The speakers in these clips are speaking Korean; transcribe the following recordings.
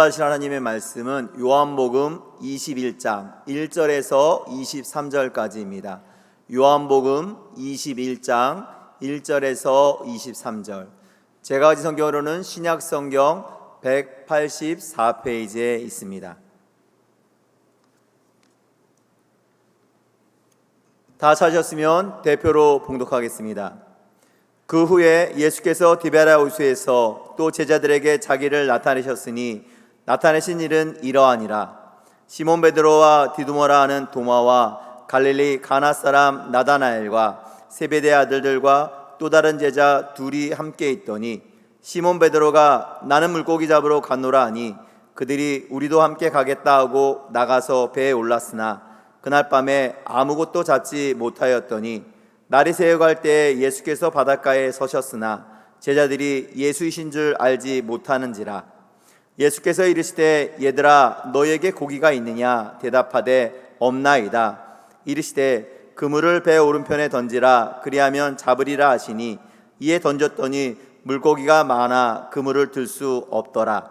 받으실 하나님의 말씀은 요한복음 21장 1절에서 23절까지입니다. 요한복음 21장 1절에서 23절. 제가 가진 성경으로는 신약성경 184페이지에 있습니다. 다 찾으셨으면 대표로 봉독하겠습니다. 그 후에 예수께서 디베랴 호수에서 또 제자들에게 자기를 나타내셨으니 나타내신 일은 이러하니라. 시몬 베드로와 디두모라 하는 도마와 갈릴리 가나 사람 나다나엘과 세베대 아들들과 또 다른 제자 둘이 함께 있더니 시몬 베드로가 나는 물고기 잡으러 갔노라 하니 그들이 우리도 함께 가겠다 하고 나가서 배에 올랐으나 그날 밤에 아무것도 잡지 못하였더니 날이 새어갈 때에 예수께서 바닷가에 서셨으나 제자들이 예수이신 줄 알지 못하는지라. 예수께서 이르시되 얘들아 너희에게 고기가 있느냐 대답하되 없나이다. 이르시되 그물을 배 오른편에 던지라 그리하면 잡으리라 하시니 이에 던졌더니 물고기가 많아 그물을 들 수 없더라.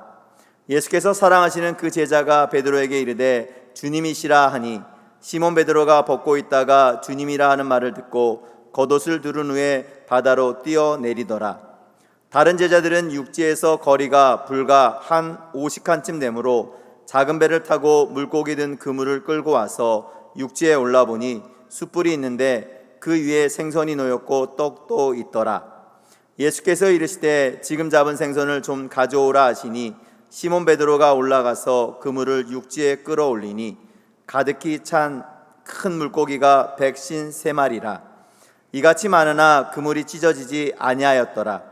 예수께서 사랑하시는 그 제자가 베드로에게 이르되 주님이시라 하니 시몬 베드로가 벗고 있다가 주님이라 하는 말을 듣고 겉옷을 두른 후에 바다로 뛰어내리더라. 다른 제자들은 육지에서 거리가 불과 한 50칸쯤 되므로 작은 배를 타고 물고기 든 그물을 끌고 와서 육지에 올라보니 숯불이 있는데 그 위에 생선이 놓였고 떡도 있더라. 예수께서 이르시되 지금 잡은 생선을 좀 가져오라 하시니 시몬 베드로가 올라가서 그물을 육지에 끌어올리니 가득히 찬 큰 물고기가 153마리라. 이같이 많으나 그물이 찢어지지 아니하였더라.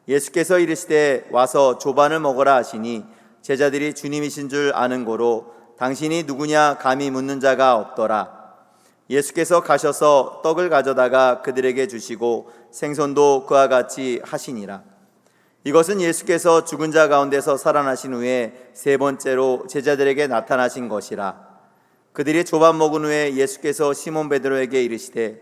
예수께서 이르시되 와서 조반을 먹으라 하시니 제자들이 주님이신 줄 아는 고로 당신이 누구냐 감히 묻는 자가 없더라. 예수께서 가셔서 떡을 가져다가 그들에게 주시고 생선도 그와 같이 하시니라. 이것은 예수께서 죽은 자 가운데서 살아나신 후에 세 번째로 제자들에게 나타나신 것이라. 그들이 조반 먹은 후에 예수께서 시몬 베드로에게 이르시되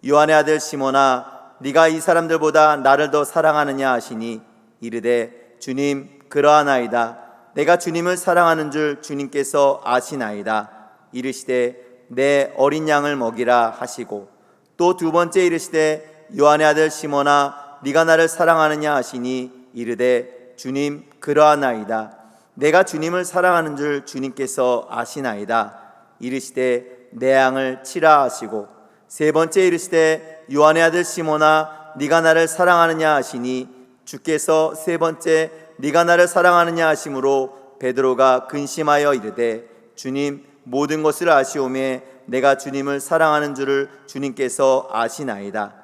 요한의 아들 시몬아 네가 이 사람들보다 나를 더 사랑하느냐 하시니 이르되 주님 그러하나이다. 내가 주님을 사랑하는 줄 주님께서 아시나이다. 이르시되 내 어린 양을 먹이라 하시고 또 두 번째 이르시되 요한의 아들 시몬아 네가 나를 사랑하느냐 하시니 이르되 주님 그러하나이다. 내가 주님을 사랑하는 줄 주님께서 아시나이다. 이르시되 내 양을 치라 하시고 세 번째 이르시되 요한의 아들 시몬아 네가 나를 사랑하느냐 하시니 주께서 세 번째 네가 나를 사랑하느냐 하심으로 베드로가 근심하여 이르되 주님 모든 것을 아시오매 내가 주님을 사랑하는 줄을 주님께서 아시나이다.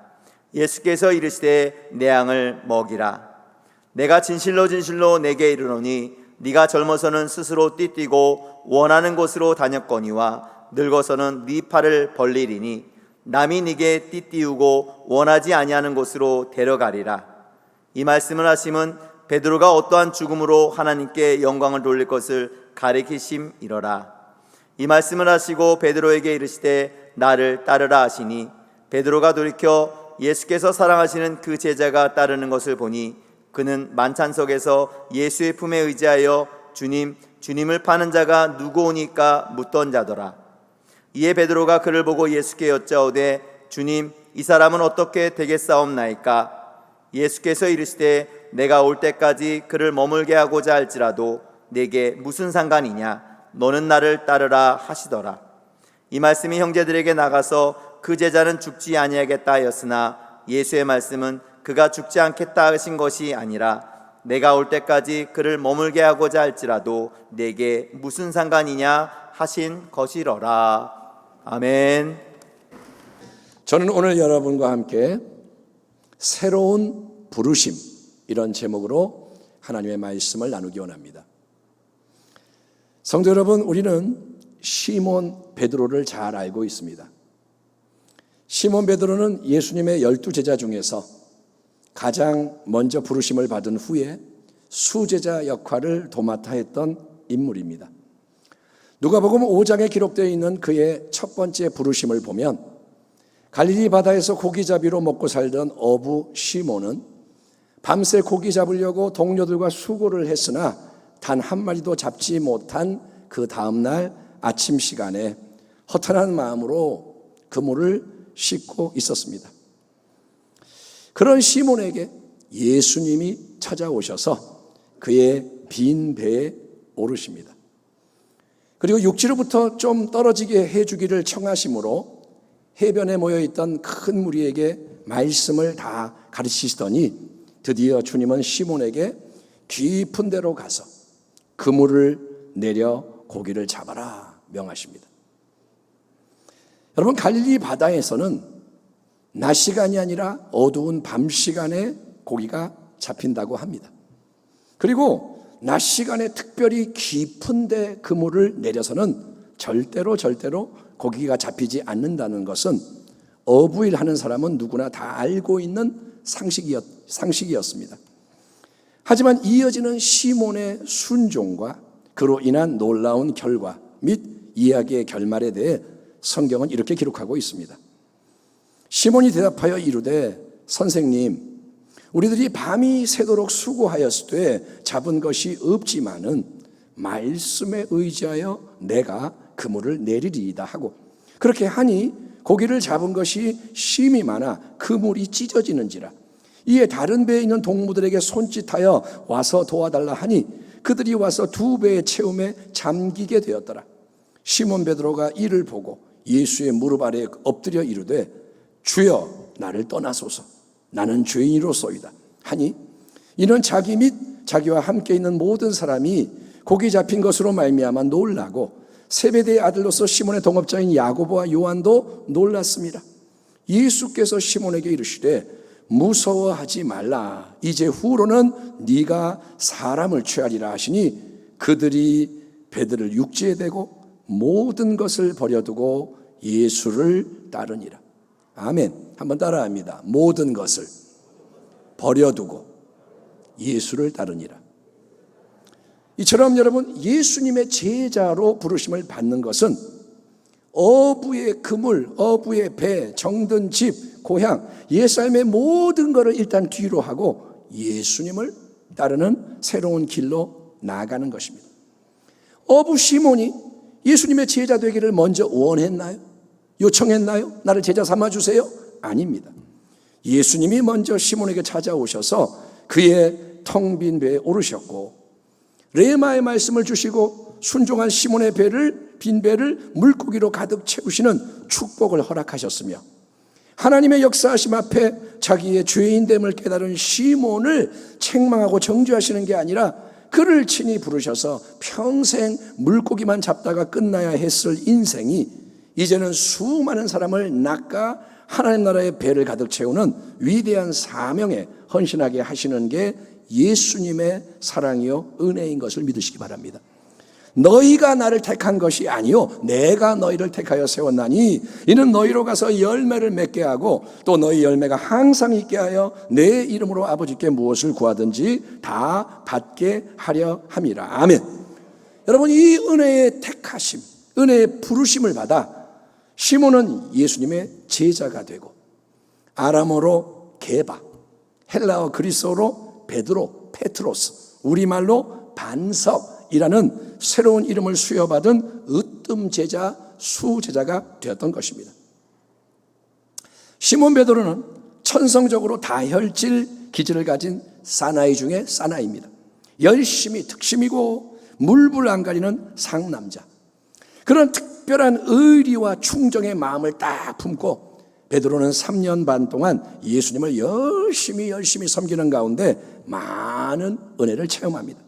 예수께서 이르시되 내 양을 먹이라. 내가 진실로 진실로 내게 이르노니 네가 젊어서는 스스로 띠뛰고 원하는 곳으로 다녔거니와 늙어서는 네 팔을 벌리리니 남이 네게 띠띠우고 원하지 아니하는 곳으로 데려가리라. 이 말씀을 하심은 베드로가 어떠한 죽음으로 하나님께 영광을 돌릴 것을 가리키심이러라. 이 말씀을 하시고 베드로에게 이르시되 나를 따르라 하시니 베드로가 돌이켜 예수께서 사랑하시는 그 제자가 따르는 것을 보니 그는 만찬석에서 예수의 품에 의지하여 주님을 파는 자가 누구오니까 묻던 자더라. 이에 베드로가 그를 보고 예수께 여짜오되 주님 이 사람은 어떻게 되겠사옵나이까? 예수께서 이르시되 내가 올 때까지 그를 머물게 하고자 할지라도 내게 무슨 상관이냐? 너는 나를 따르라 하시더라. 이 말씀이 형제들에게 나가서 그 제자는 죽지 아니하겠다 하였으나 예수의 말씀은 그가 죽지 않겠다 하신 것이 아니라 내가 올 때까지 그를 머물게 하고자 할지라도 내게 무슨 상관이냐 하신 것이러라. 아멘. 저는 오늘 여러분과 함께 새로운 부르심 이런 제목으로 하나님의 말씀을 나누기 원합니다. 성도 여러분, 우리는 시몬 베드로를 잘 알고 있습니다. 시몬 베드로는 예수님의 12제자 중에서 가장 먼저 부르심을 받은 후에 수제자 역할을 도맡아 했던 인물입니다. 누가복음 5장에 기록되어 있는 그의 첫 번째 부르심을 보면 갈릴리 바다에서 고기잡이로 먹고 살던 어부 시몬은 밤새 고기 잡으려고 동료들과 수고를 했으나 단 한 마리도 잡지 못한 그 다음날 아침 시간에 허탄한 마음으로 그물을 씻고 있었습니다. 그런 시몬에게 예수님이 찾아오셔서 그의 빈 배에 오르십니다. 그리고 육지로부터 좀 떨어지게 해주기를 청하심으로 해변에 모여있던 큰 무리에게 말씀을 다 가르치시더니 드디어 주님은 시몬에게 깊은 데로 가서 그물을 내려 고기를 잡아라 명하십니다. 여러분, 갈릴리 바다에서는 낮 시간이 아니라 어두운 밤 시간에 고기가 잡힌다고 합니다. 그리고 낮 시간에 특별히 깊은 데 그물을 내려서는 절대로 고기가 잡히지 않는다는 것은 어부일하는 사람은 누구나 다 알고 있는 상식이었습니다. 하지만 이어지는 시몬의 순종과 그로 인한 놀라운 결과 및 이야기의 결말에 대해 성경은 이렇게 기록하고 있습니다. 시몬이 대답하여 이르되 선생님, 우리들이 밤이 새도록 수고하였을 때 잡은 것이 없지만은 말씀에 의지하여 내가 그물을 내리리이다 하고, 그렇게 하니 고기를 잡은 것이 심이 많아 그물이 찢어지는지라. 이에 다른 배에 있는 동무들에게 손짓하여 와서 도와달라 하니 그들이 와서 두 배의 채움에 잠기게 되었더라. 시몬 베드로가 이를 보고 예수의 무릎 아래에 엎드려 이르되 주여, 나를 떠나소서, 나는 죄인이로소이다 하니, 이는 자기 및 자기와 함께 있는 모든 사람이 고기 잡힌 것으로 말미암아 놀라고 세베대의 아들로서 시몬의 동업자인 야고보와 요한도 놀랐습니다. 예수께서 시몬에게 이르시되 무서워하지 말라, 이제 후로는 네가 사람을 취하리라 하시니 그들이 배들을 육지에 대고 모든 것을 버려두고 예수를 따르니라. 아멘. 한번 따라합니다. 모든 것을 버려두고 예수를 따르니라. 이처럼 여러분, 예수님의 제자로 부르심을 받는 것은 어부의 그물, 어부의 배, 정든 집, 고향, 옛삶의 모든 것을 일단 뒤로 하고 예수님을 따르는 새로운 길로 나아가는 것입니다. 어부 시몬이 예수님의 제자 되기를 먼저 원했나요? 요청했나요? 나를 제자 삼아주세요? 아닙니다. 예수님이 먼저 시몬에게 찾아오셔서 그의 텅 빈 배에 오르셨고 레마의 말씀을 주시고 순종한 시몬의 빈 배를 물고기로 가득 채우시는 축복을 허락하셨으며, 하나님의 역사하심 앞에 자기의 죄인됨을 깨달은 시몬을 책망하고 정죄하시는 게 아니라 그를 친히 부르셔서 평생 물고기만 잡다가 끝나야 했을 인생이 이제는 수많은 사람을 낚아 하나님 나라의 배를 가득 채우는 위대한 사명에 헌신하게 하시는 게 예수님의 사랑이요 은혜인 것을 믿으시기 바랍니다. 너희가 나를 택한 것이 아니요 내가 너희를 택하여 세웠나니 이는 너희로 가서 열매를 맺게 하고 또 너희 열매가 항상 있게 하여 내 이름으로 아버지께 무엇을 구하든지 다 받게 하려 함이라. 아멘. 여러분, 이 은혜의 택하심, 은혜의 부르심을 받아 시몬은 예수님의 제자가 되고, 아람어로 게바, 헬라어 그리스어로 베드로, 페트로스, 우리말로 반석이라는 새로운 이름을 수여받은 으뜸 제자, 수제자가 되었던 것입니다. 시몬 베드로는 천성적으로 다혈질 기질을 가진 사나이 중에 사나이입니다. 열심히 특심이고 물불 안 가리는 상남자. 그런 특별한 의리와 충정의 마음을 딱 품고 베드로는 3년 반 동안 예수님을 열심히 섬기는 가운데 많은 은혜를 체험합니다.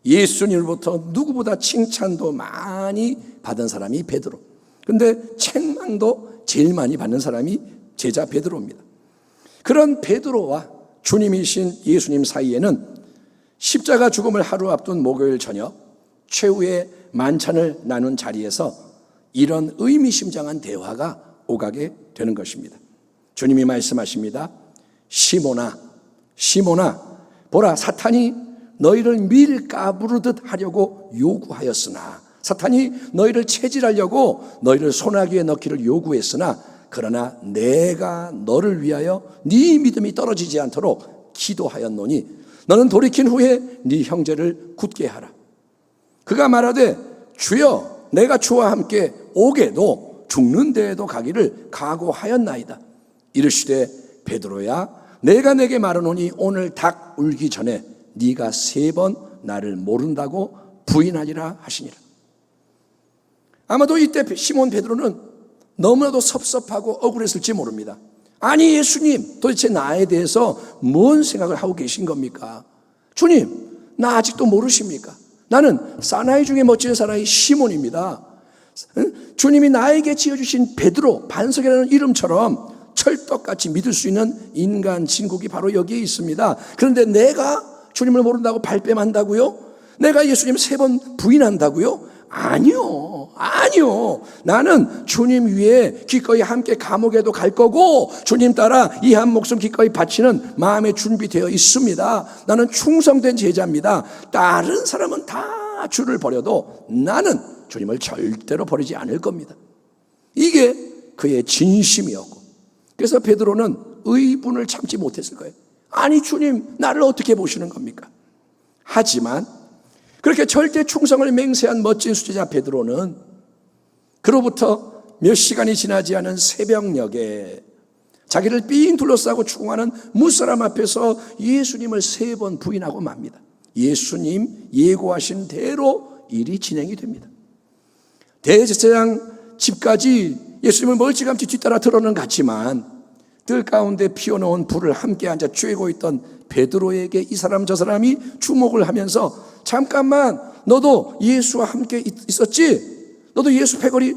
예수님으로부터 누구보다 칭찬도 많이 받은 사람이 베드로. 그런데 책망도 제일 많이 받는 사람이 제자 베드로입니다. 그런 베드로와 주님이신 예수님 사이에는 십자가 죽음을 하루 앞둔 목요일 저녁 최후의 만찬을 나눈 자리에서 이런 의미심장한 대화가 오가게 되는 것입니다. 주님이 말씀하십니다. 시몬아, 시몬아, 보라, 사탄이 너희를 밀 까부르듯 하려고 요구하였으나, 사탄이 너희를 체질하려고 너희를 소나기에 넣기를 요구했으나, 그러나 내가 너를 위하여 네 믿음이 떨어지지 않도록 기도하였노니 너는 돌이킨 후에 네 형제를 굳게 하라. 그가 말하되 주여 내가 주와 함께 오게도 죽는 데에도 가기를 각오하였나이다. 이르시되 베드로야 내가 내게 말하노니 오늘 닭 울기 전에 네가 3번 나를 모른다고 부인하리라 하시니라. 아마도 이때 시몬 베드로는 너무나도 섭섭하고 억울했을지 모릅니다. 아니 예수님, 도대체 나에 대해서 뭔 생각을 하고 계신 겁니까? 주님, 나 아직도 모르십니까? 나는 사나이 중에 멋진 사나이 시몬입니다. 주님이 나에게 지어주신 베드로, 반석이라는 이름처럼 철떡같이 믿을 수 있는 인간 진국이 바로 여기에 있습니다. 그런데 내가 주님을 모른다고 발뺌한다고요? 내가 예수님 3번 부인한다고요? 아니요. 나는 주님 위에 기꺼이 함께 감옥에도 갈 거고 주님 따라 이 한 목숨 기꺼이 바치는 마음에 준비되어 있습니다. 나는 충성된 제자입니다. 다른 사람은 다 주를 버려도 나는 주님을 절대로 버리지 않을 겁니다. 이게 그의 진심이었고, 그래서 베드로는 의분을 참지 못했을 거예요. 아니 주님, 나를 어떻게 보시는 겁니까? 하지만 그렇게 절대 충성을 맹세한 멋진 수제자 베드로는 그로부터 몇 시간이 지나지 않은 새벽녘에 자기를 삥 둘러싸고 추궁하는 무사람 앞에서 예수님을 3번 부인하고 맙니다. 예수님 예고하신 대로 일이 진행이 됩니다. 대제사장 집까지 예수님을 멀찌감치 뒤따라 들어는 갔지만 뜰 가운데 피워놓은 불을 함께 앉아 쬐고 있던 베드로에게 이 사람 저 사람이 주목을 하면서 잠깐만, 너도 예수와 함께 있었지? 너도 예수 패거리에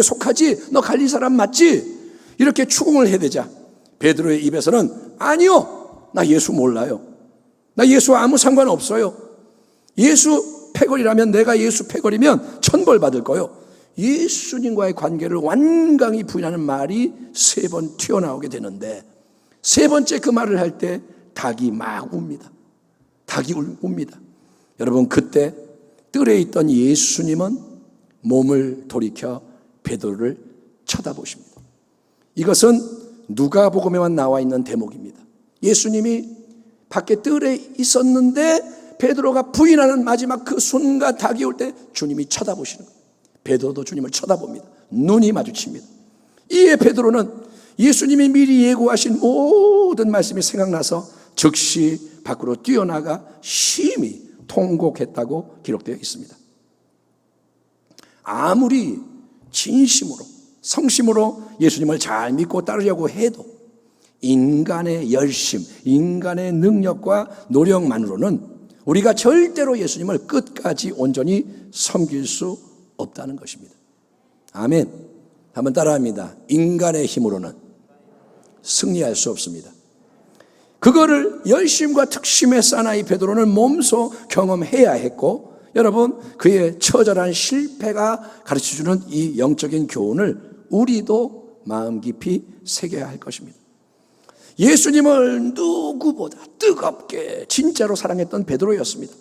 속하지? 너 갈릴 사람 맞지? 이렇게 추궁을 해대자 베드로의 입에서는 아니요, 나 예수 몰라요. 나 예수와 아무 상관없어요. 예수 패거리라면, 내가 예수 패거리면 천벌 받을 거요. 예수님과의 관계를 완강히 부인하는 말이 3번 튀어나오게 되는데, 3번째 그 말을 할 때 닭이 막 웁니다. 닭이 웁니다. 여러분, 그때 뜰에 있던 예수님은 몸을 돌이켜 베드로를 쳐다보십니다. 이것은 누가복음에만 나와 있는 대목입니다. 예수님이 밖에 뜰에 있었는데 베드로가 부인하는 마지막 그 순간 닭이 올 때 주님이 쳐다보시는 거예요. 베드로도 주님을 쳐다봅니다. 눈이 마주칩니다. 이에 베드로는 예수님이 미리 예고하신 모든 말씀이 생각나서 즉시 밖으로 뛰어나가 심히 통곡했다고 기록되어 있습니다. 아무리 진심으로 성심으로 예수님을 잘 믿고 따르려고 해도 인간의 열심, 인간의 능력과 노력만으로는 우리가 절대로 예수님을 끝까지 온전히 섬길 수 없다는 것입니다. 아멘. 한번 따라합니다. 인간의 힘으로는 승리할 수 없습니다. 그거를 열심과 특심의 사나이 베드로는 몸소 경험해야 했고, 여러분, 그의 처절한 실패가 가르쳐주는 이 영적인 교훈을 우리도 마음 깊이 새겨야 할 것입니다. 예수님을 누구보다 뜨겁게 진짜로 사랑했던 베드로였습니다.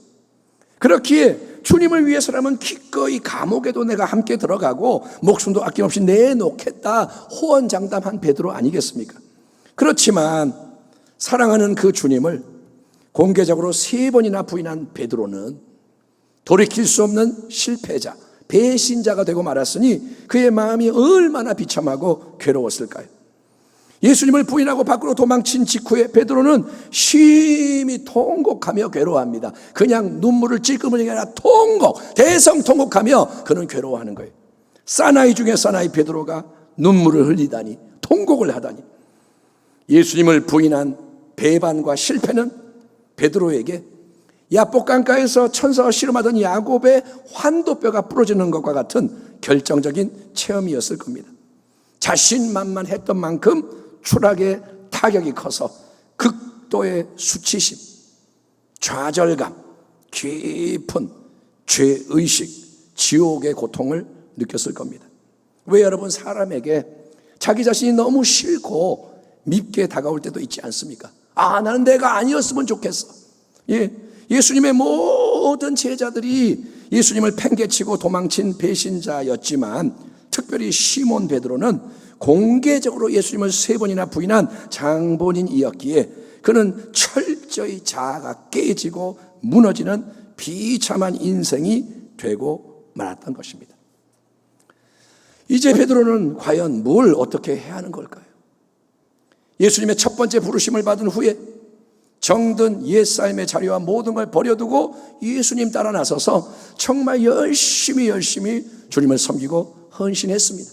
그렇기에 주님을 위해서라면 기꺼이 감옥에도 내가 함께 들어가고 목숨도 아낌없이 내놓겠다 호언장담한 베드로 아니겠습니까? 그렇지만 사랑하는 그 주님을 공개적으로 3번이나 부인한 베드로는 돌이킬 수 없는 실패자, 배신자가 되고 말았으니 그의 마음이 얼마나 비참하고 괴로웠을까요? 예수님을 부인하고 밖으로 도망친 직후에 베드로는 심히 통곡하며 괴로워합니다. 그냥 눈물을 찔끔하는 게 아니라 대성통곡하며 그는 괴로워하는 거예요. 사나이 중에 사나이 베드로가 눈물을 흘리다니, 통곡을 하다니. 예수님을 부인한 배반과 실패는 베드로에게 야복강가에서 천사와 씨름하던 야곱의 환도뼈가 부러지는 것과 같은 결정적인 체험이었을 겁니다. 자신만만했던 만큼 추락의 타격이 커서 극도의 수치심, 좌절감, 깊은 죄의식, 지옥의 고통을 느꼈을 겁니다. 왜 여러분, 사람에게 자기 자신이 너무 싫고 밉게 다가올 때도 있지 않습니까? 나는 내가 아니었으면 좋겠어. 예수님의 모든 제자들이 예수님을 팽개치고 도망친 배신자였지만 특별히 시몬 베드로는 공개적으로 예수님을 3번이나 부인한 장본인이었기에 그는 철저히 자아가 깨지고 무너지는 비참한 인생이 되고 말았던 것입니다. 이제 베드로는 과연 뭘 어떻게 해야 하는 걸까요? 예수님의 첫 번째 부르심을 받은 후에 정든 옛삶의 자리와 모든 걸 버려두고 예수님 따라 나서서 정말 열심히 주님을 섬기고 헌신했습니다.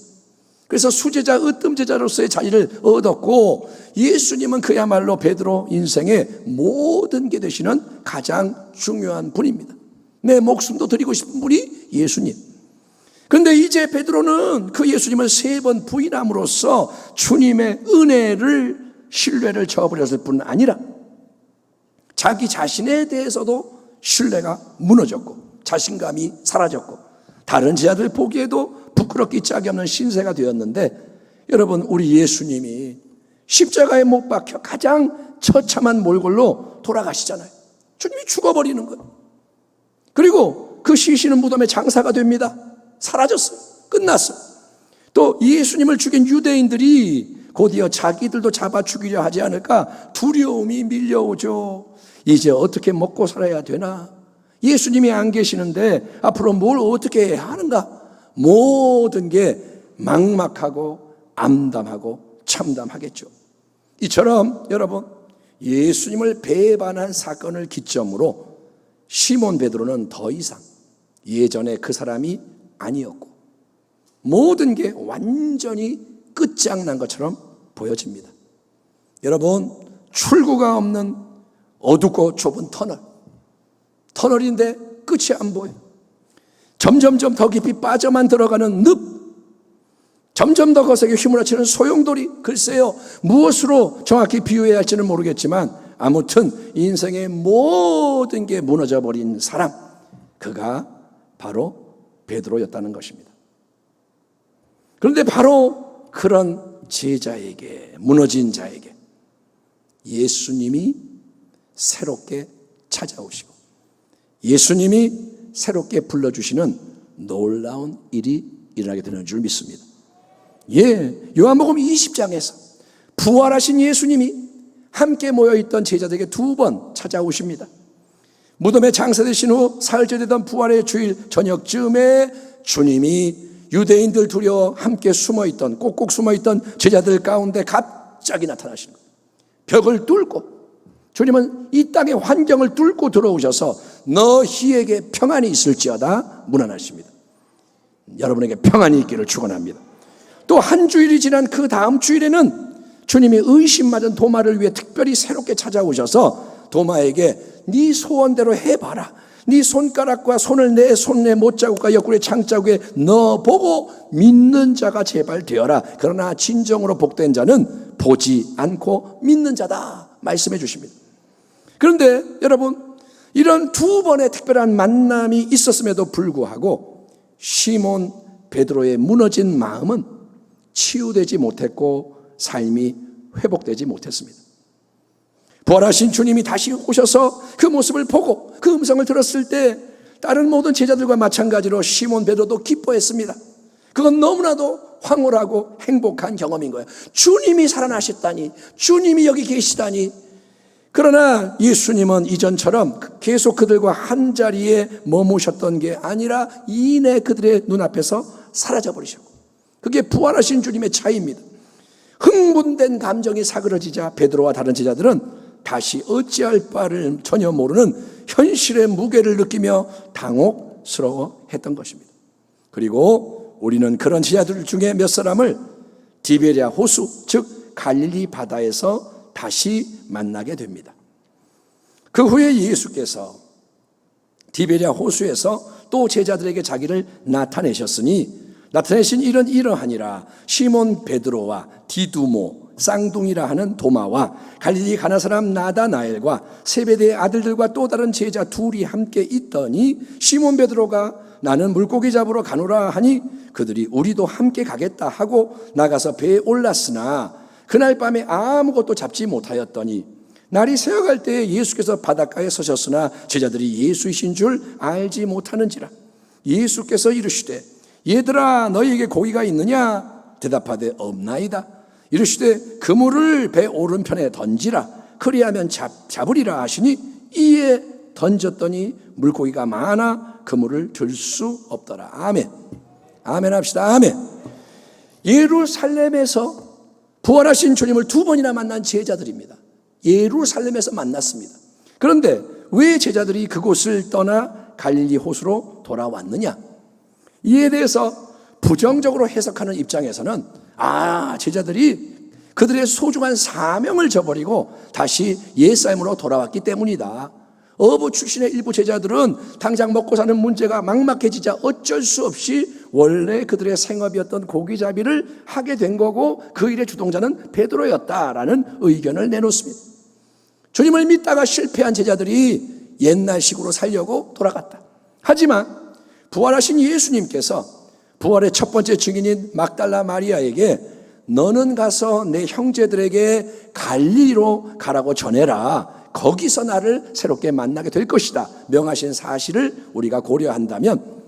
그래서 수제자, 으뜸제자로서의 자리를 얻었고, 예수님은 그야말로 베드로 인생의 모든 게 되시는 가장 중요한 분입니다. 내 목숨도 드리고 싶은 분이 예수님. 그런데 이제 베드로는 그 예수님을 3번 부인함으로써 주님의 은혜를, 신뢰를 저버렸을 뿐 아니라 자기 자신에 대해서도 신뢰가 무너졌고 자신감이 사라졌고 다른 제자들 보기에도 부끄럽기 짝이 없는 신세가 되었는데, 여러분, 우리 예수님이 십자가에 못 박혀 가장 처참한 몰골로 돌아가시잖아요. 주님이 죽어버리는 거예요. 그리고 그 시신은 무덤의 장사가 됩니다. 사라졌어요. 끝났어요. 또 예수님을 죽인 유대인들이 곧이어 자기들도 잡아 죽이려 하지 않을까 두려움이 밀려오죠. 이제 어떻게 먹고 살아야 되나? 예수님이 안 계시는데 앞으로 뭘 어떻게 해야 하는가? 모든 게 막막하고 암담하고 참담하겠죠. 이처럼 여러분, 예수님을 배반한 사건을 기점으로 시몬 베드로는 더 이상 예전에 그 사람이 아니었고 모든 게 완전히 끝장난 것처럼 보여집니다. 여러분, 출구가 없는 어둡고 좁은 터널인데 끝이 안 보여요. 점점점 더 깊이 빠져만 들어가는 늪, 점점 더 거세게 휘몰아치는 소용돌이. 글쎄요, 무엇으로 정확히 비유해야 할지는 모르겠지만 아무튼 인생의 모든 게 무너져 버린 사람, 그가 바로 베드로였다는 것입니다. 그런데 바로 그런 제자에게, 무너진 자에게 예수님이 새롭게 찾아오시고 예수님이 새롭게 불러주시는 놀라운 일이 일어나게 되는 줄 믿습니다. 요한복음 20장에서 부활하신 예수님이 함께 모여있던 제자들에게 2번 찾아오십니다. 무덤에 장사되신 후 사흘째 되던 부활의 주일 저녁쯤에 주님이 유대인들 두려워 함께 숨어있던, 꼭꼭 숨어있던 제자들 가운데 갑자기 나타나시는 거예요. 벽을 뚫고, 주님은 이 땅의 환경을 뚫고 들어오셔서 너희에게 평안이 있을지어다 문안하십니다. 여러분에게 평안이 있기를 축원합니다. 또 한 주일이 지난 그 다음 주일에는 주님이 의심맞은 도마를 위해 특별히 새롭게 찾아오셔서 도마에게 네 소원대로 해봐라. 네 손가락과 손을 내 손의 못자국과 옆구리의 창자국에 넣어보고 믿는 자가 제발 되어라. 그러나 진정으로 복된 자는 보지 않고 믿는 자다 말씀해 주십니다. 그런데 여러분, 이런 2번의 특별한 만남이 있었음에도 불구하고 시몬 베드로의 무너진 마음은 치유되지 못했고 삶이 회복되지 못했습니다. 부활하신 주님이 다시 오셔서 그 모습을 보고 그 음성을 들었을 때 다른 모든 제자들과 마찬가지로 시몬 베드로도 기뻐했습니다. 그건 너무나도 황홀하고 행복한 경험인 거예요. 주님이 살아나셨다니, 주님이 여기 계시다니. 그러나 예수님은 이전처럼 계속 그들과 한 자리에 머무셨던 게 아니라 이내 그들의 눈앞에서 사라져버리셨고, 그게 부활하신 주님의 차이입니다. 흥분된 감정이 사그러지자 베드로와 다른 제자들은 다시 어찌할 바를 전혀 모르는 현실의 무게를 느끼며 당혹스러워했던 것입니다. 그리고 우리는 그런 제자들 중에 몇 사람을 디베랴 호수, 즉 갈릴리 바다에서 다시 만나게 됩니다. 그 후에 예수께서 디베랴 호수에서 또 제자들에게 자기를 나타내셨으니 나타내신 일은 이러하니라. 시몬 베드로와 디두모, 쌍둥이라 하는 도마와 갈릴리 가나 사람 나다나엘과 세베대의 아들들과 또 다른 제자 둘이 함께 있더니 시몬 베드로가 나는 물고기 잡으러 가노라 하니 그들이 우리도 함께 가겠다 하고 나가서 배에 올랐으나 그날 밤에 아무것도 잡지 못하였더니 날이 새어갈 때에 예수께서 바닷가에 서셨으나 제자들이 예수이신 줄 알지 못하는지라. 예수께서 이르시되 얘들아 너희에게 고기가 있느냐? 대답하되 없나이다. 이르시되 그물을 배 오른편에 던지라. 그리하면 잡으리라 하시니 이에 던졌더니 물고기가 많아 그물을 들 수 없더라. 아멘. 아멘 합시다. 아멘. 예루살렘에서 부활하신 주님을 두 번이나 만난 제자들입니다. 예루살렘에서 만났습니다. 그런데 왜 제자들이 그곳을 떠나 갈릴리 호수로 돌아왔느냐? 이에 대해서 부정적으로 해석하는 입장에서는 제자들이 그들의 소중한 사명을 저버리고 다시 옛삶으로 돌아왔기 때문이다. 어부 출신의 일부 제자들은 당장 먹고 사는 문제가 막막해지자 어쩔 수 없이 원래 그들의 생업이었던 고기잡이를 하게 된 거고 그 일의 주동자는 베드로였다라는 의견을 내놓습니다. 주님을 믿다가 실패한 제자들이 옛날식으로 살려고 돌아갔다. 하지만 부활하신 예수님께서 부활의 첫 번째 증인인 막달라 마리아에게 너는 가서 내 형제들에게 갈릴리로 가라고 전해라. 거기서 나를 새롭게 만나게 될 것이다 명하신 사실을 우리가 고려한다면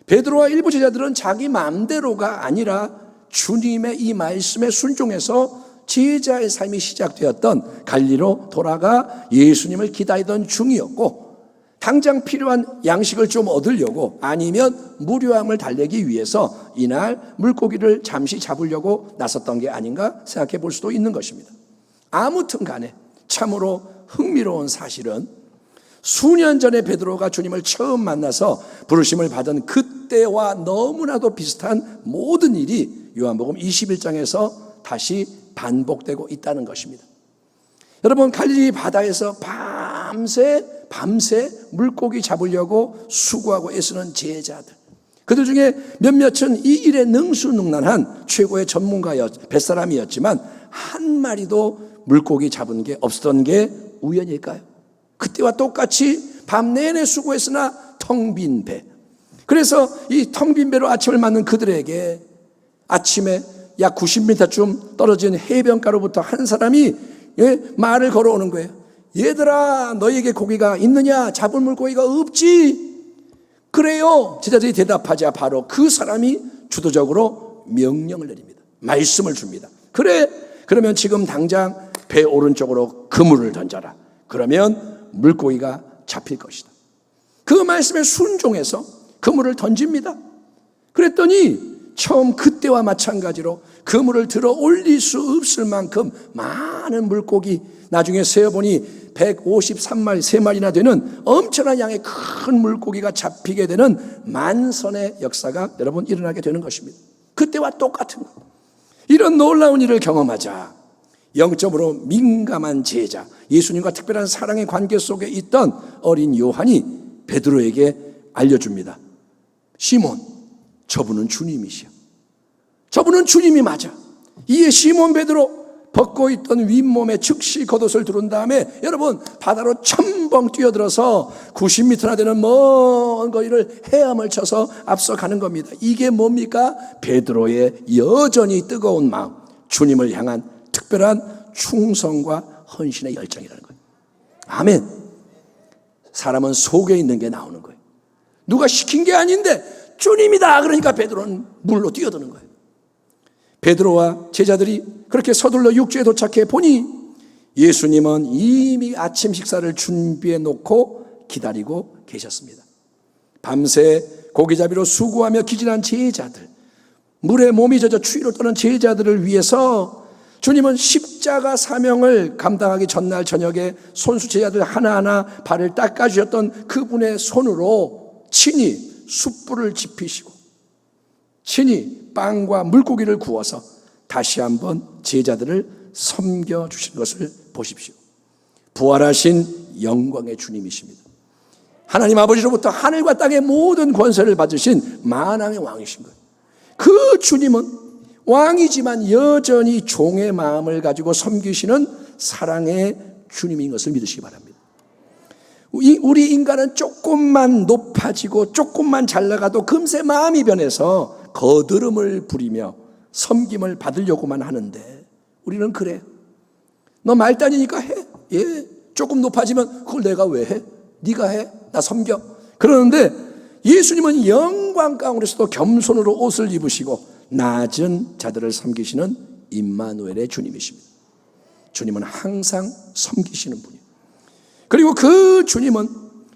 베드로와 일부 제자들은 자기 마음대로가 아니라 주님의 이 말씀에 순종해서 제자의 삶이 시작되었던 갈릴리로 돌아가 예수님을 기다리던 중이었고 당장 필요한 양식을 좀 얻으려고 아니면 무료함을 달래기 위해서 이날 물고기를 잠시 잡으려고 나섰던 게 아닌가 생각해 볼 수도 있는 것입니다. 아무튼 간에 참으로 흥미로운 사실은 수년 전에 베드로가 주님을 처음 만나서 부르심을 받은 그때와 너무나도 비슷한 모든 일이 요한복음 21장에서 다시 반복되고 있다는 것입니다. 여러분, 갈릴리 바다에서 밤새 물고기 잡으려고 수고하고 애쓰는 제자들, 그들 중에 몇몇은 이 일에 능수능란한 최고의 뱃사람이었지만 한 마리도 물고기 잡은 게 없었던 게 우연일까요? 그때와 똑같이 밤 내내 수고했으나 텅 빈 배. 그래서 이 텅 빈 배로 아침을 맞는 그들에게 아침에 약 90m쯤 떨어진 해변가로부터 한 사람이 말을 걸어오는 거예요. 얘들아, 너에게 고기가 있느냐? 잡을 물고기가 없지. 그래요. 제자들이 대답하자 바로 그 사람이 주도적으로 명령을 내립니다. 말씀을 줍니다. 그래, 그러면 지금 당장 배 오른쪽으로 그물을 던져라. 그러면 물고기가 잡힐 것이다. 그 말씀에 순종해서 그물을 던집니다. 그랬더니 처음 그때와 마찬가지로 그물을 들어 올릴 수 없을 만큼 많은 물고기, 나중에 세어보니 153마리, 3마리나 되는 엄청난 양의 큰 물고기가 잡히게 되는 만선의 역사가 여러분 일어나게 되는 것입니다. 그때와 똑같은 것. 이런 놀라운 일을 경험하자 영적으로 민감한 제자, 예수님과 특별한 사랑의 관계 속에 있던 어린 요한이 베드로에게 알려줍니다. 시몬, 저분은 주님이시여. 저분은 주님이 맞아. 이에 시몬 베드로 벗고 있던 윗몸에 즉시 겉옷을 두른 다음에 여러분 바다로 첨벙 뛰어들어서 90m나 되는 먼 거리를 헤엄을 쳐서 앞서가는 겁니다. 이게 뭡니까? 베드로의 여전히 뜨거운 마음, 주님을 향한 특별한 충성과 헌신의 열정이라는 거예요. 아멘. 사람은 속에 있는 게 나오는 거예요. 누가 시킨 게 아닌데 주님이다 그러니까 베드로는 물로 뛰어드는 거예요. 베드로와 제자들이 그렇게 서둘러 육지에 도착해 보니 예수님은 이미 아침 식사를 준비해 놓고 기다리고 계셨습니다. 밤새 고기잡이로 수고하며 기진한 제자들, 물에 몸이 젖어 추위를 떠는 제자들을 위해서 주님은 십자가 사명을 감당하기 전날 저녁에 손수 제자들 하나하나 발을 닦아주셨던 그분의 손으로 친히 숯불을 지피시고 친히 빵과 물고기를 구워서 다시 한번 제자들을 섬겨주신 것을 보십시오. 부활하신 영광의 주님이십니다. 하나님 아버지로부터 하늘과 땅의 모든 권세를 받으신 만왕의 왕이신 거예요. 그 주님은 왕이지만 여전히 종의 마음을 가지고 섬기시는 사랑의 주님인 것을 믿으시기 바랍니다. 우리 인간은 조금만 높아지고 조금만 잘 나가도 금세 마음이 변해서 거드름을 부리며 섬김을 받으려고만 하는데 우리는 그래. 너 말단이니까 해. 예. 조금 높아지면 그걸 내가 왜 해? 네가 해. 나 섬겨. 그러는데 예수님은 영광 가운데서도 겸손으로 옷을 입으시고 낮은 자들을 섬기시는 임마누엘의 주님이십니다. 주님은 항상 섬기시는 분이에요. 그리고 그 주님은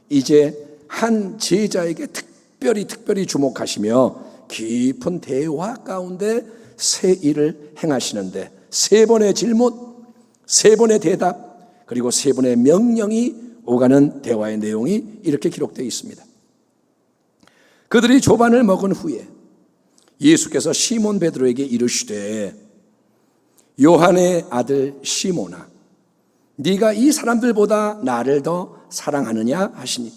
이제 한 제자에게 특별히 주목하시며 깊은 대화 가운데 새 일을 행하시는데, 세 번의 질문, 세 번의 대답, 그리고 세 번의 명령이 오가는 대화의 내용이 이렇게 기록되어 있습니다. 그들이 조반을 먹은 후에 예수께서 시몬 베드로에게 이르시되, 요한의 아들 시몬아, 네가 이 사람들보다 나를 더 사랑하느냐 하시니,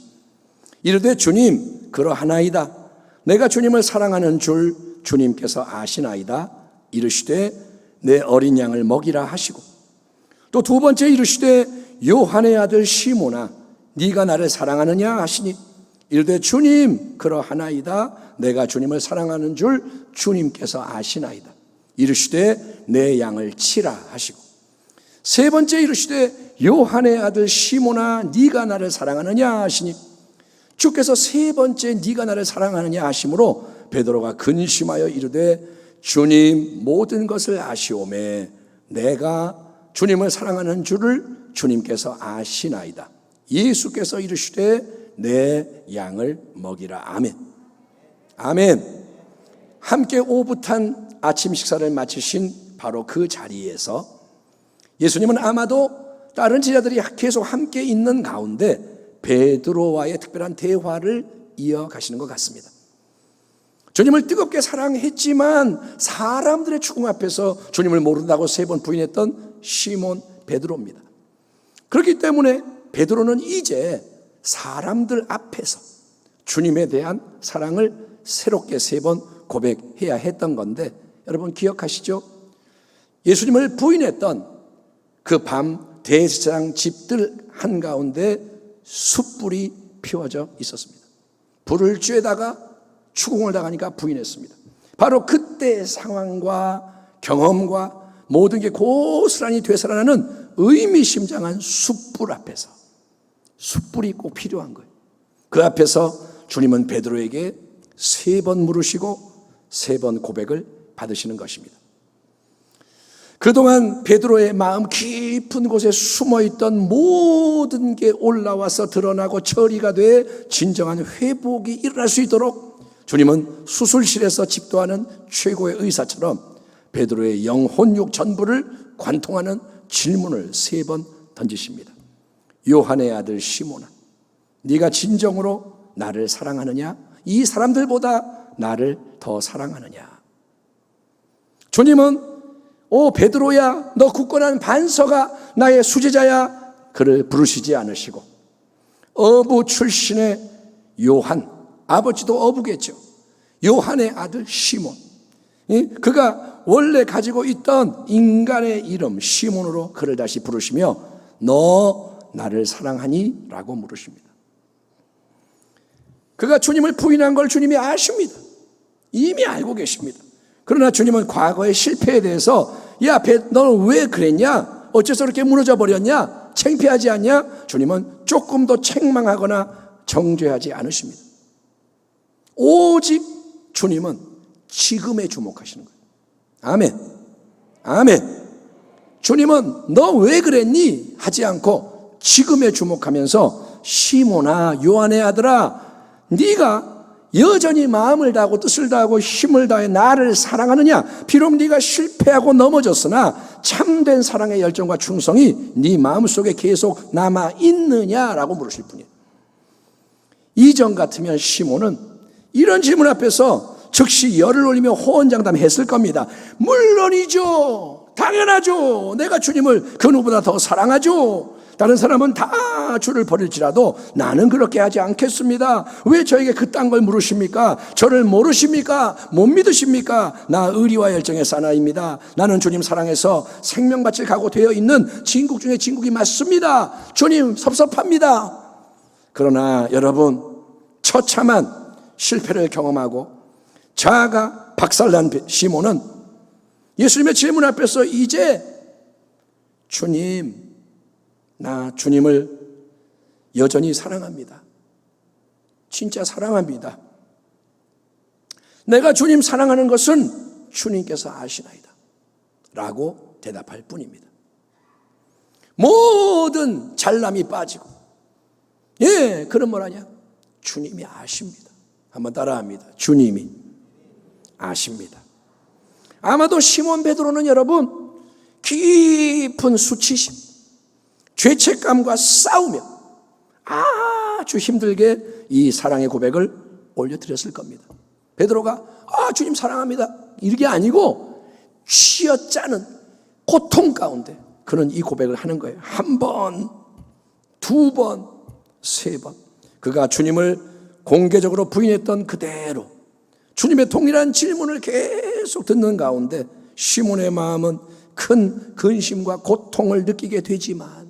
이르되 주님 그러하나이다. 내가 주님을 사랑하는 줄 주님께서 아시나이다. 이르시되 내 어린 양을 먹이라 하시고, 또 두 번째 이르시되 요한의 아들 시몬아, 네가 나를 사랑하느냐 하시니, 이르되 주님 그러하나이다. 내가 주님을 사랑하는 줄 주님께서 아시나이다. 이르시되 내 양을 치라 하시고, 세 번째 이르시되 요한의 아들 시몬아, 네가 나를 사랑하느냐 하시니, 주께서 세 번째 네가 나를 사랑하느냐 하심으로 베드로가 근심하여 이르되 주님 모든 것을 아시오매 내가 주님을 사랑하는 줄을 주님께서 아시나이다. 예수께서 이르시되 내 양을 먹이라. 아멘. 아멘. 함께 오붓한 아침 식사를 마치신 바로 그 자리에서 예수님은 아마도 다른 제자들이 계속 함께 있는 가운데 베드로와의 특별한 대화를 이어가시는 것 같습니다. 주님을 뜨겁게 사랑했지만 사람들의 추궁 앞에서 주님을 모른다고 세 번 부인했던 시몬 베드로입니다. 그렇기 때문에 베드로는 이제 사람들 앞에서 주님에 대한 사랑을 새롭게 세 번 고백해야 했던 건데, 여러분 기억하시죠? 예수님을 부인했던 그 밤 대제사장 집들 한가운데 숯불이 피워져 있었습니다. 불을 쬐다가 추궁을 당하니까 부인했습니다. 바로 그때의 상황과 경험과 모든 게 고스란히 되살아나는 의미심장한 숯불 앞에서, 숯불이 꼭 필요한 거예요. 그 앞에서 주님은 베드로에게 세 번 물으시고 세 번 고백을 받으시는 것입니다. 그동안 베드로의 마음 깊은 곳에 숨어있던 모든 게 올라와서 드러나고 처리가 돼 진정한 회복이 일어날 수 있도록 주님은 수술실에서 집도하는 최고의 의사처럼 베드로의 영혼육 전부를 관통하는 질문을 세 번 던지십니다. 요한의 아들 시몬아, 네가 진정으로 나를 사랑하느냐? 이 사람들보다 나를 더 사랑하느냐? 주님은 오 베드로야, 너 굳건한 반서가 나의 수제자야, 그를 부르시지 않으시고 어부 출신의 요한, 아버지도 어부겠죠. 요한의 아들 시몬, 그가 원래 가지고 있던 인간의 이름 시몬으로 그를 다시 부르시며 너 나를 사랑하니? 라고 물으십니다. 그가 주님을 부인한 걸 주님이 아십니다. 이미 알고 계십니다. 그러나 주님은 과거의 실패에 대해서 야, 너는 왜 그랬냐? 어째서 그렇게 무너져 버렸냐? 창피하지 않냐? 주님은 조금도 책망하거나 정죄하지 않으십니다. 오직 주님은 지금에 주목하시는 거예요. 아멘. 아멘. 주님은 너 왜 그랬니? 하지 않고 지금에 주목하면서 시몬아, 요한의 아들아, 네가 여전히 마음을 다하고 뜻을 다하고 힘을 다해 나를 사랑하느냐? 비록 네가 실패하고 넘어졌으나 참된 사랑의 열정과 충성이 네 마음속에 계속 남아있느냐라고 물으실 분이에요. 이전 같으면 시몬은 이런 질문 앞에서 즉시 열을 올리며 호언장담했을 겁니다. 물론이죠. 당연하죠. 내가 주님을 그 누구보다 더 사랑하죠. 다른 사람은 다 주를 버릴지라도 나는 그렇게 하지 않겠습니다. 왜 저에게 그딴 걸 물으십니까? 저를 모르십니까? 못 믿으십니까? 나 의리와 열정의 사나이입니다. 나는 주님 사랑해서 생명 바칠 각오되어 있는 진국 중에 진국이 맞습니다. 주님 섭섭합니다. 그러나 여러분, 처참한 실패를 경험하고 자아가 박살난 시몬은 예수님의 질문 앞에서 이제 주님, 나 주님을 여전히 사랑합니다. 진짜 사랑합니다. 내가 주님 사랑하는 것은 주님께서 아시나이다 라고 대답할 뿐입니다. 모든 잘남이 빠지고 예, 그럼 뭐라냐? 주님이 아십니다. 한번 따라합니다. 주님이 아십니다. 아마도 시몬 베드로는 여러분 깊은 수치심, 죄책감과 싸우며 아주 힘들게 이 사랑의 고백을 올려드렸을 겁니다. 베드로가 주님 사랑합니다 이게 아니고 쥐어짜는 고통 가운데 그는 이 고백을 하는 거예요. 한 번, 두 번, 세 번. 그가 주님을 공개적으로 부인했던 그대로 주님의 동일한 질문을 계속 듣는 가운데 시몬의 마음은 큰 근심과 고통을 느끼게 되지만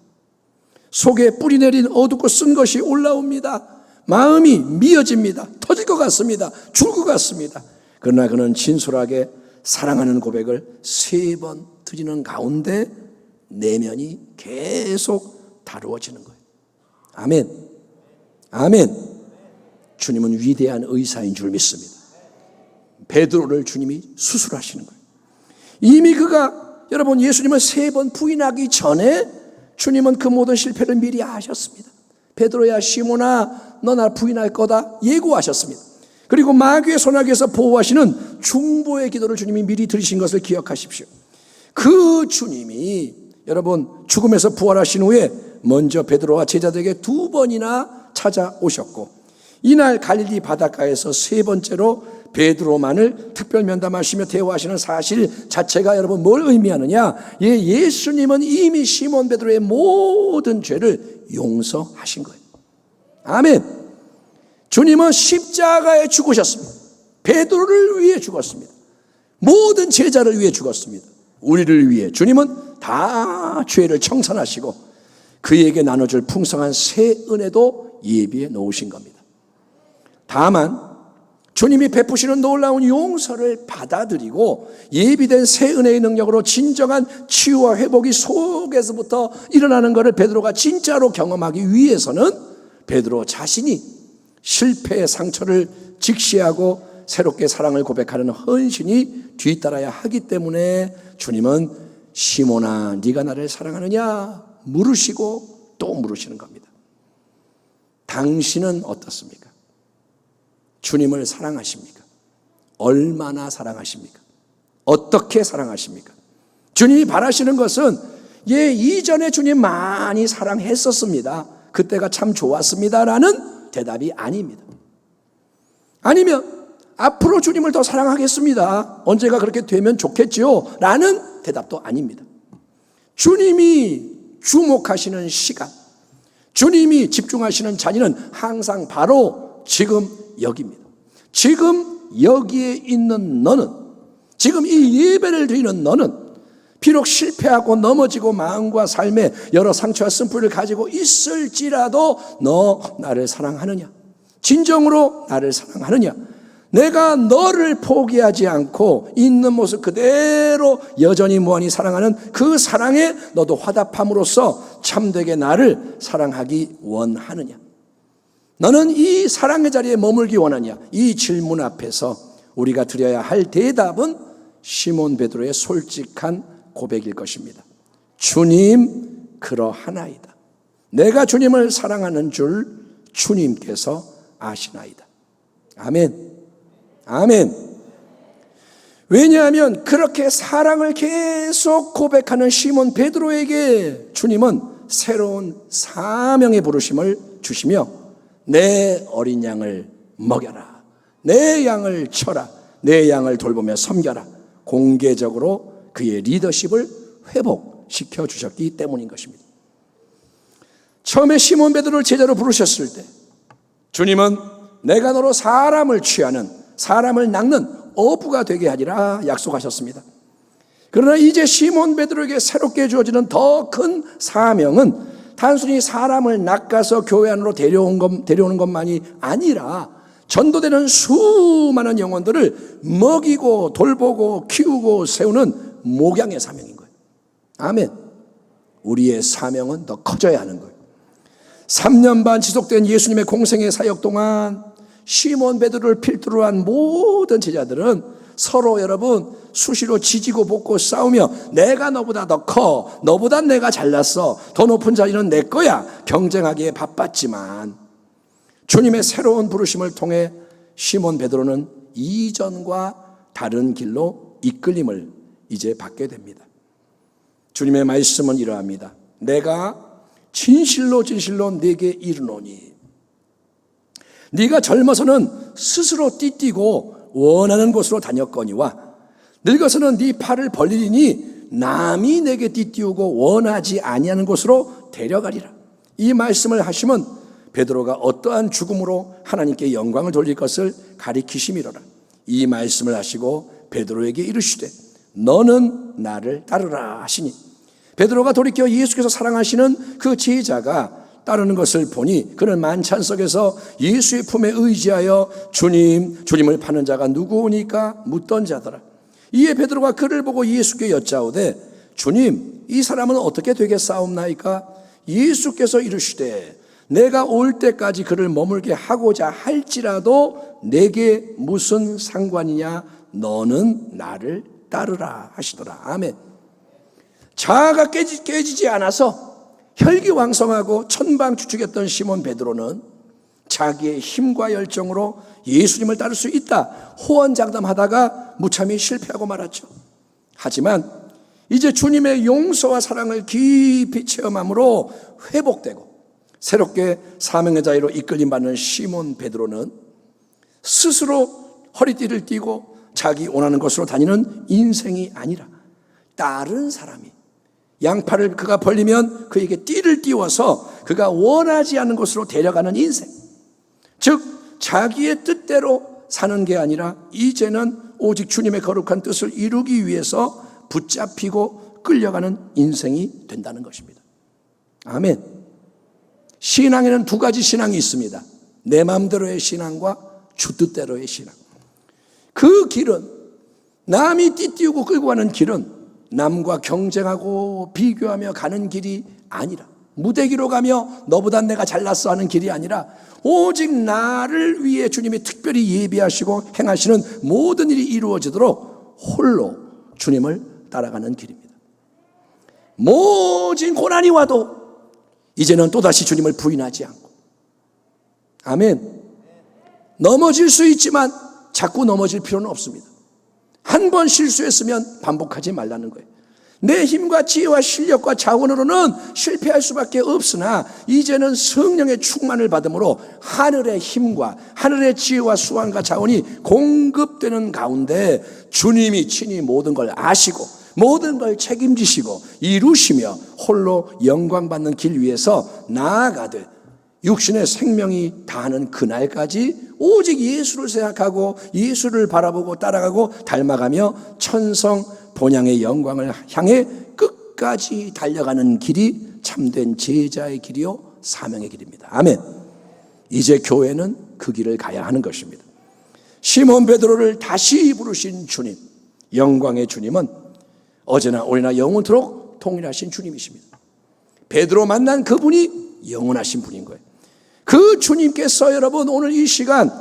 속에 뿌리 내린 어둡고 쓴 것이 올라옵니다. 마음이 미어집니다. 터질 것 같습니다. 죽을 것 같습니다. 그러나 그는 진솔하게 사랑하는 고백을 세 번 드리는 가운데 내면이 계속 다루어지는 거예요. 아멘. 아멘. 주님은 위대한 의사인 줄 믿습니다. 베드로를 주님이 수술하시는 거예요. 이미 그가 여러분 예수님을 세 번 부인하기 전에 주님은 그 모든 실패를 미리 아셨습니다. 베드로야, 시몬아, 너 나 부인할 거다 예고하셨습니다. 그리고 마귀의 손아귀에서 보호하시는 중보의 기도를 주님이 미리 들으신 것을 기억하십시오. 그 주님이 여러분 죽음에서 부활하신 후에 먼저 베드로와 제자들에게 두 번이나 찾아오셨고 이날 갈릴리 바닷가에서 세 번째로 베드로만을 특별 면담하시며 대화하시는 사실 자체가 여러분 뭘 의미하느냐? 예수님은 이미 시몬 베드로의 모든 죄를 용서하신 거예요. 아멘. 주님은 십자가에 죽으셨습니다. 베드로를 위해 죽었습니다. 모든 제자를 위해 죽었습니다. 우리를 위해 주님은 다 죄를 청산하시고 그에게 나눠줄 풍성한 새 은혜도 예비해 놓으신 겁니다. 다만 주님이 베푸시는 놀라운 용서를 받아들이고 예비된 새 은혜의 능력으로 진정한 치유와 회복이 속에서부터 일어나는 것을 베드로가 진짜로 경험하기 위해서는 베드로 자신이 실패의 상처를 직시하고 새롭게 사랑을 고백하는 헌신이 뒤따라야 하기 때문에 주님은 시몬아 네가 나를 사랑하느냐 물으시고 또 물으시는 겁니다. 당신은 어떻습니까? 주님을 사랑하십니까? 얼마나 사랑하십니까? 어떻게 사랑하십니까? 주님이 바라시는 것은 이전에 주님 많이 사랑했었습니다. 그때가 참 좋았습니다 라는 대답이 아닙니다. 아니면 앞으로 주님을 더 사랑하겠습니다. 언제가 그렇게 되면 좋겠지요 라는 대답도 아닙니다. 주님이 주목하시는 시간, 주님이 집중하시는 자리는 항상 바로 지금 여기입니다. 지금 여기에 있는 너는, 지금 이 예배를 드리는 너는 비록 실패하고 넘어지고 마음과 삶에 여러 상처와 쓴뿌리를 가지고 있을지라도 너 나를 사랑하느냐? 진정으로 나를 사랑하느냐? 내가 너를 포기하지 않고 있는 모습 그대로 여전히 무한히 사랑하는 그 사랑에 너도 화답함으로써 참되게 나를 사랑하기 원하느냐? 너는 이 사랑의 자리에 머물기 원하냐? 이 질문 앞에서 우리가 드려야 할 대답은 시몬 베드로의 솔직한 고백일 것입니다. 주님 그러하나이다. 내가 주님을 사랑하는 줄 주님께서 아시나이다. 아멘. 아멘. 왜냐하면 그렇게 사랑을 계속 고백하는 시몬 베드로에게 주님은 새로운 사명의 부르심을 주시며 내 어린 양을 먹여라, 내 양을 쳐라, 내 양을 돌보며 섬겨라, 공개적으로 그의 리더십을 회복시켜 주셨기 때문인 것입니다. 처음에 시몬 베드로를 제자로 부르셨을 때 주님은 내가 너로 사람을 취하는, 사람을 낚는 어부가 되게 하리라 약속하셨습니다. 그러나 이제 시몬 베드로에게 새롭게 주어지는 더 큰 사명은 단순히 사람을 낚아서 교회 안으로 데려오는 것만이 아니라 전도되는 수많은 영혼들을 먹이고 돌보고 키우고 세우는 목양의 사명인 거예요. 아멘. 우리의 사명은 더 커져야 하는 거예요. 3년 반 지속된 예수님의 공생의 사역 동안 시몬 베드로를 필두로 한 모든 제자들은 서로 여러분 수시로 지지고 볶고 싸우며 내가 너보다 더 커, 너보다 내가 잘났어, 더 높은 자리는 내 거야 경쟁하기에 바빴지만 주님의 새로운 부르심을 통해 시몬 베드로는 이전과 다른 길로 이끌림을 이제 받게 됩니다. 주님의 말씀은 이러합니다. 내가 진실로 진실로 네게 이르노니 네가 젊어서는 스스로 띠띠고 원하는 곳으로 다녔거니와 늙어서는 네 팔을 벌리니 남이 내게 띠띠우고 원하지 아니하는 곳으로 데려가리라. 이 말씀을 하시면 베드로가 어떠한 죽음으로 하나님께 영광을 돌릴 것을 가리키심이로라. 이 말씀을 하시고 베드로에게 이르시되 너는 나를 따르라 하시니 베드로가 돌이켜 예수께서 사랑하시는 그 제자가 따르는 것을 보니 그는 만찬 속에서 예수의 품에 의지하여 주님을 파는 자가 누구오니까 묻던 자더라. 이에 베드로가 그를 보고 예수께 여짜오되 주님 이 사람은 어떻게 되겠사옵나이까? 예수께서 이르시되 내가 올 때까지 그를 머물게 하고자 할지라도 내게 무슨 상관이냐? 너는 나를 따르라 하시더라. 아멘. 자아가 깨지지 않아서 혈기왕성하고 천방추축했던 시몬 베드로는 자기의 힘과 열정으로 예수님을 따를 수 있다 호언장담하다가 무참히 실패하고 말았죠. 하지만 이제 주님의 용서와 사랑을 깊이 체험함으로 회복되고 새롭게 사명의 자리로 이끌림받는 시몬 베드로는 스스로 허리띠를 띠고 자기 원하는 곳으로 다니는 인생이 아니라 다른 사람이 양팔을 그가 벌리면 그에게 띠를 띄워서 그가 원하지 않는 곳으로 데려가는 인생, 즉 자기의 뜻대로 사는 게 아니라 이제는 오직 주님의 거룩한 뜻을 이루기 위해서 붙잡히고 끌려가는 인생이 된다는 것입니다. 아멘. 신앙에는 두 가지 신앙이 있습니다. 내 마음대로의 신앙과 주 뜻대로의 신앙. 그 길은 남이 띠띠우고 끌고 가는 길은 남과 경쟁하고 비교하며 가는 길이 아니라 무대기로 가며 너보다 내가 잘났어 하는 길이 아니라 오직 나를 위해 주님이 특별히 예비하시고 행하시는 모든 일이 이루어지도록 홀로 주님을 따라가는 길입니다. 모진 고난이 와도 이제는 또다시 주님을 부인하지 않고, 아멘. 넘어질 수 있지만 자꾸 넘어질 필요는 없습니다. 한 번 실수했으면 반복하지 말라는 거예요. 내 힘과 지혜와 실력과 자원으로는 실패할 수밖에 없으나 이제는 성령의 충만을 받음으로 하늘의 힘과 하늘의 지혜와 수완과 자원이 공급되는 가운데 주님이 친히 모든 걸 아시고 모든 걸 책임지시고 이루시며 홀로 영광받는 길 위에서 나아가되 육신의 생명이 다하는 그날까지 오직 예수를 생각하고 예수를 바라보고 따라가고 닮아가며 천성 본향의 영광을 향해 끝까지 달려가는 길이 참된 제자의 길이요 사명의 길입니다. 아멘. 이제 교회는 그 길을 가야 하는 것입니다. 시몬 베드로를 다시 부르신 주님, 영광의 주님은 어제나 오늘나 영원토록 동일하신 주님이십니다. 베드로 만난 그분이 영원하신 분인 거예요. 그 주님께서 여러분 오늘 이 시간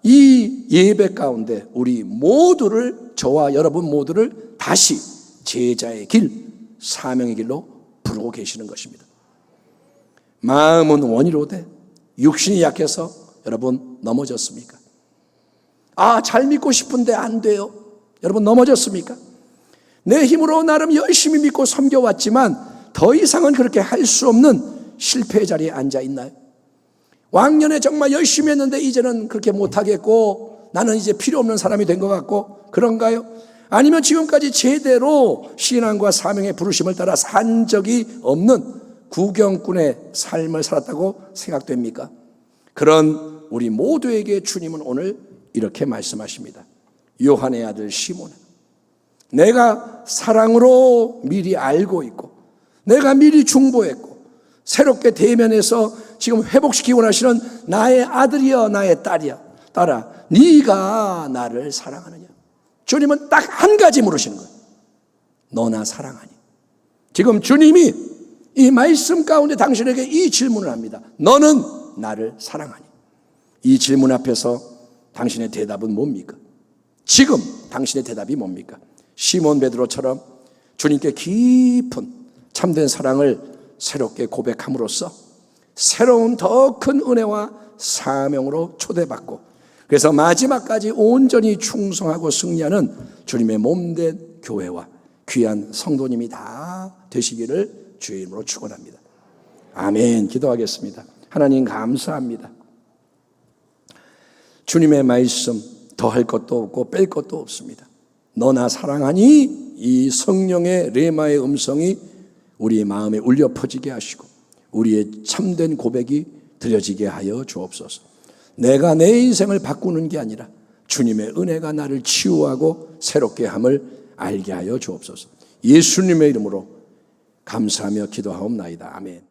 이 예배 가운데 우리 모두를, 저와 여러분 모두를 다시 제자의 길, 사명의 길로 부르고 계시는 것입니다. 마음은 원이로되 육신이 약해서 여러분 넘어졌습니까? 잘 믿고 싶은데 안 돼요. 여러분 넘어졌습니까? 내 힘으로 나름 열심히 믿고 섬겨왔지만 더 이상은 그렇게 할 수 없는 실패의 자리에 앉아 있나요? 왕년에 정말 열심히 했는데 이제는 그렇게 못하겠고 나는 이제 필요 없는 사람이 된 것 같고 그런가요? 아니면 지금까지 제대로 신앙과 사명의 부르심을 따라 산 적이 없는 구경꾼의 삶을 살았다고 생각됩니까? 그런 우리 모두에게 주님은 오늘 이렇게 말씀하십니다. 요한의 아들 시몬아, 내가 사랑으로 미리 알고 있고 내가 미리 중보했고 새롭게 대면해서 지금 회복시키고 원하시는 나의 아들이여 나의 딸아, 네가 나를 사랑하느냐? 주님은 딱 한 가지 물으시는 거예요. 너 나 사랑하니? 지금 주님이 이 말씀 가운데 당신에게 이 질문을 합니다. 너는 나를 사랑하니? 이 질문 앞에서 당신의 대답은 뭡니까? 지금 당신의 대답이 뭡니까? 시몬 베드로처럼 주님께 깊은 참된 사랑을 새롭게 고백함으로써 새로운 더 큰 은혜와 사명으로 초대받고, 그래서 마지막까지 온전히 충성하고 승리하는 주님의 몸된 교회와 귀한 성도님이 다 되시기를 주의 이름으로 축원합니다. 아멘. 기도하겠습니다. 하나님 감사합니다. 주님의 말씀 더할 것도 없고 뺄 것도 없습니다. 너 나 사랑하니 이 성령의 레마의 음성이 우리의 마음에 울려 퍼지게 하시고 우리의 참된 고백이 들려지게 하여 주옵소서. 내가 내 인생을 바꾸는 게 아니라 주님의 은혜가 나를 치유하고 새롭게 함을 알게 하여 주옵소서. 예수님의 이름으로 감사하며 기도하옵나이다. 아멘.